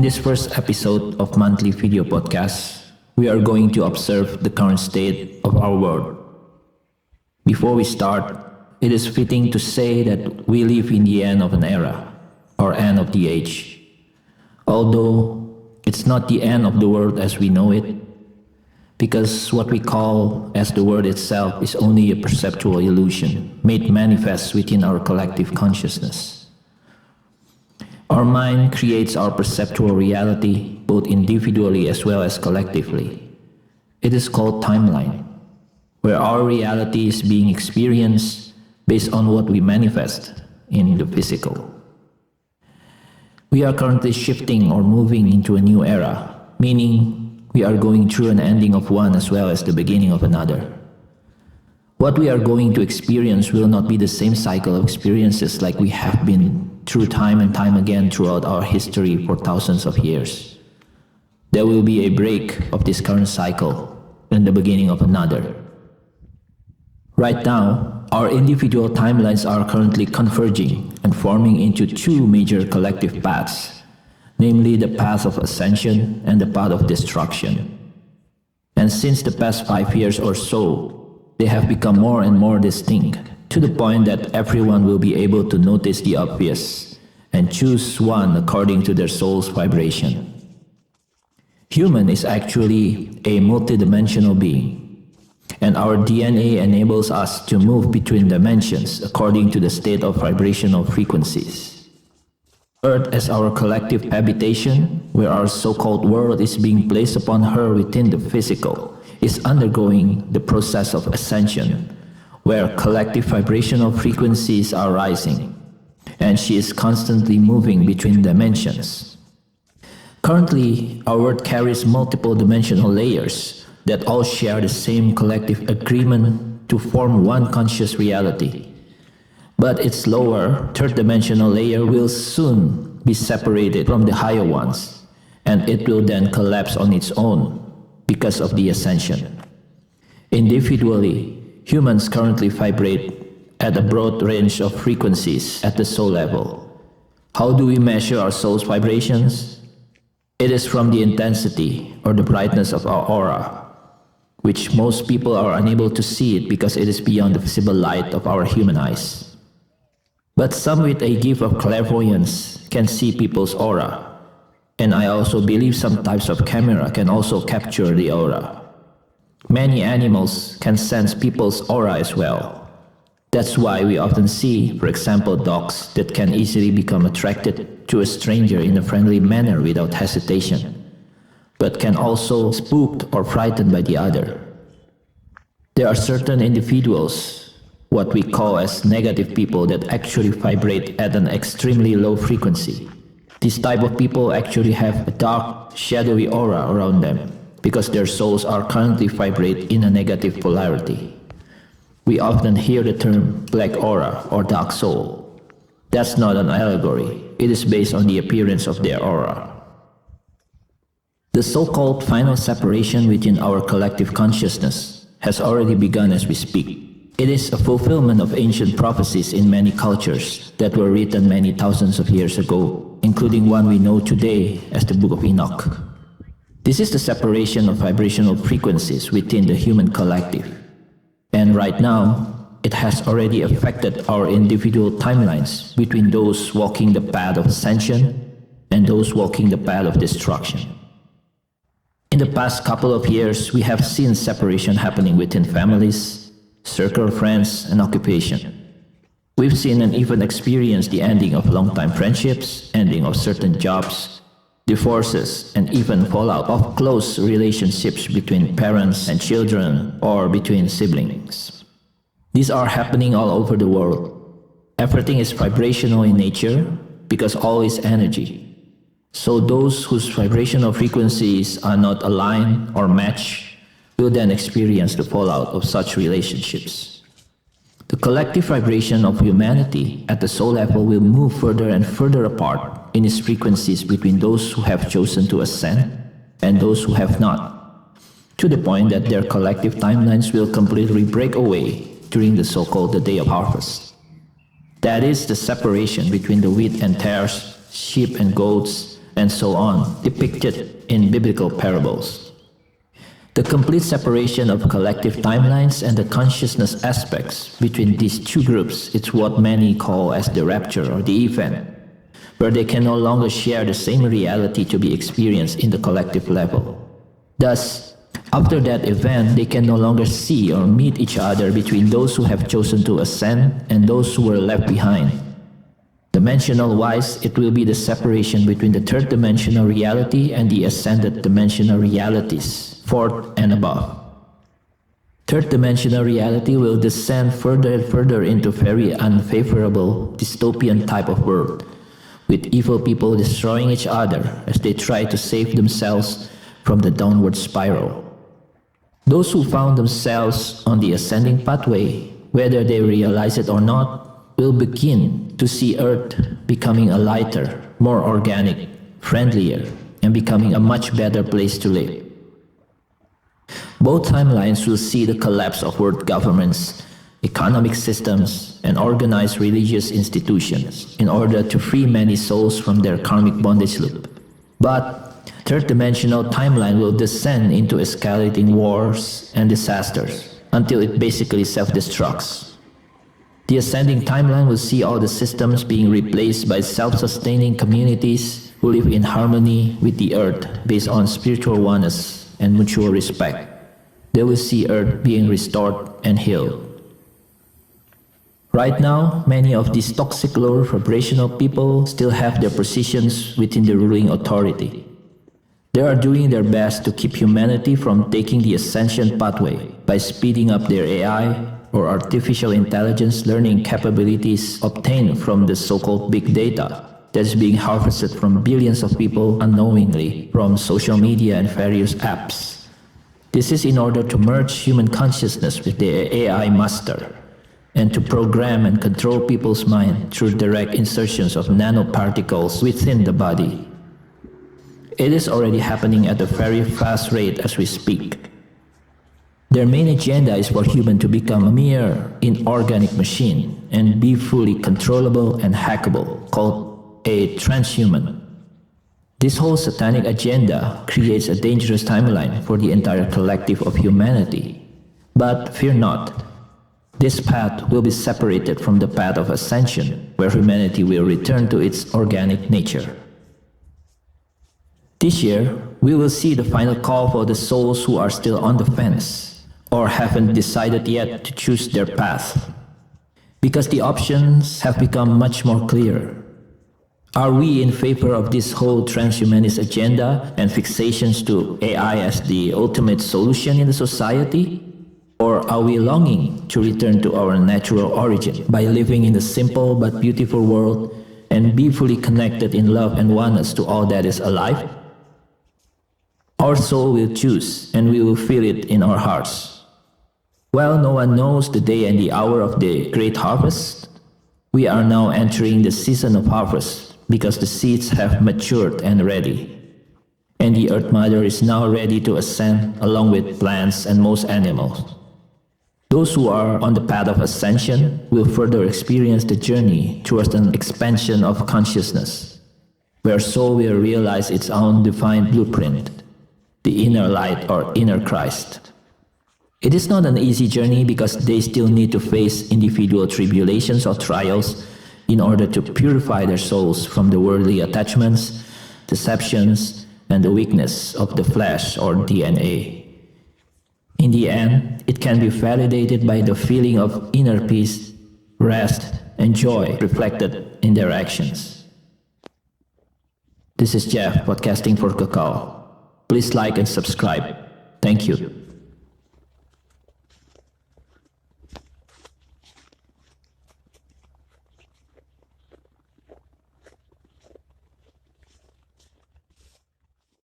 this first episode of monthly video podcast, we are going to observe the current state of our world. Before we start, it is fitting to say that we live in the end of an era, or end of the age. Although it's not the end of the world as we know it, because what we call as the world itself is only a perceptual illusion made manifest within our collective consciousness. Our mind creates our perceptual reality both individually as well as collectively. It is called timeline, where our reality is being experienced based on what we manifest in the physical. We are currently shifting or moving into a new era, meaning we are going through an ending of one as well as the beginning of another. What we are going to experience will not be the same cycle of experiences like we have been through time and time again throughout our history for thousands of years. There will be a break of this current cycle and the beginning of another. Right now, our individual timelines are currently converging and forming into two major collective paths, namely the path of ascension and the path of destruction. And since the past 5 years or so, they have become more and more distinct, to the point that everyone will be able to notice the obvious and choose one according to their soul's vibration. Human is actually a multidimensional being, and our DNA enables us to move between dimensions according to the state of vibrational frequencies. Earth as our collective habitation, where our so-called world is being placed upon her within the physical, is undergoing the process of ascension, where collective vibrational frequencies are rising, and she is constantly moving between dimensions. Currently, our world carries multiple dimensional layers that all share the same collective agreement to form one conscious reality. But its lower, third dimensional layer will soon be separated from the higher ones, and it will then collapse on its own because of the ascension. Individually, humans currently vibrate at a broad range of frequencies at the soul level. How do we measure our soul's vibrations? It is from the intensity or the brightness of our aura, which most people are unable to see it because it is beyond the visible light of our human eyes. But some with a gift of clairvoyance can see people's aura, and I also believe some types of camera can also capture the aura. Many animals can sense people's aura as well. That's why we often see, for example, dogs that can easily become attracted to a stranger in a friendly manner without hesitation, but can also spooked or frightened by the other. There are certain individuals, what we call as negative people, that actually vibrate at an extremely low frequency. This type of people actually have a dark, shadowy aura around them because their souls are currently vibrate in a negative polarity. We often hear the term black aura or dark soul. That's not an allegory. It is based on the appearance of their aura. The so-called final separation within our collective consciousness has already begun as we speak. It is a fulfillment of ancient prophecies in many cultures that were written many thousands of years ago, including one we know today as the Book of Enoch. This is the separation of vibrational frequencies within the human collective. And right now, it has already affected our individual timelines between those walking the path of ascension and those walking the path of destruction. In the past couple of years, we have seen separation happening within families, circle of friends, and occupation. We've seen and even experienced the ending of long-time friendships, ending of certain jobs, divorces, and even fallout of close relationships between parents and children or between siblings. These are happening all over the world. Everything is vibrational in nature because all is energy. So those whose vibrational frequencies are not aligned or matched will then experience the fallout of such relationships. The collective vibration of humanity at the soul level will move further and further apart in its frequencies between those who have chosen to ascend and those who have not, to the point that their collective timelines will completely break away during the so-called the Day of Harvest. That is the separation between the wheat and tares, sheep and goats, and so on, depicted in biblical parables. The complete separation of collective timelines and the consciousness aspects between these two groups is what many call as the rapture or the event, where they can no longer share the same reality to be experienced in the collective level. Thus, after that event, they can no longer see or meet each other between those who have chosen to ascend and those who were left behind. Dimensional-wise, it will be the separation between the third dimensional reality and the ascended dimensional realities, fourth and above. Third dimensional reality will descend further and further into very unfavorable dystopian type of world, with evil people destroying each other as they try to save themselves from the downward spiral. Those who found themselves on the ascending pathway, whether they realize it or not, will begin to see Earth becoming a lighter, more organic, friendlier, and becoming a much better place to live. Both timelines will see the collapse of world governments, economic systems, and organized religious institutions in order to free many souls from their karmic bondage loop. But third-dimensional timeline will descend into escalating wars and disasters until it basically self-destructs. The ascending timeline will see all the systems being replaced by self-sustaining communities who live in harmony with the earth based on spiritual oneness and mutual respect. They will see Earth being restored and healed. Right now, many of these toxic lower vibrational people still have their positions within the ruling authority. They are doing their best to keep humanity from taking the ascension pathway by speeding up their AI or artificial intelligence learning capabilities obtained from the so-called big data that is being harvested from billions of people unknowingly from social media and various apps. This is in order to merge human consciousness with the AI master and to program and control people's mind through direct insertions of nanoparticles within the body. It is already happening at a very fast rate as we speak. Their main agenda is for human to become a mere inorganic machine and be fully controllable and hackable, called a transhuman. This whole satanic agenda creates a dangerous timeline for the entire collective of humanity. But fear not, this path will be separated from the path of ascension, where humanity will return to its organic nature. This year, we will see the final call for the souls who are still on the fence or haven't decided yet to choose their path, because the options have become much more clear. Are we in favor of this whole transhumanist agenda and fixations to AI as the ultimate solution in the society? Or are we longing to return to our natural origin by living in a simple but beautiful world and be fully connected in love and oneness to all that is alive? Our soul will choose, and we will feel it in our hearts. While no one knows the day and the hour of the great harvest, we are now entering the season of harvest because the seeds have matured and ready. And the Earth Mother is now ready to ascend along with plants and most animals. Those who are on the path of ascension will further experience the journey towards an expansion of consciousness, where soul will realize its own defined blueprint, the inner light or inner Christ. It is not an easy journey because they still need to face individual tribulations or trials in order to purify their souls from the worldly attachments, deceptions, and the weakness of the flesh or DNA. In the end, it can be validated by the feeling of inner peace, rest, and joy reflected in their actions. This is Jeff, podcasting for Kekal. Please like and subscribe. Thank you.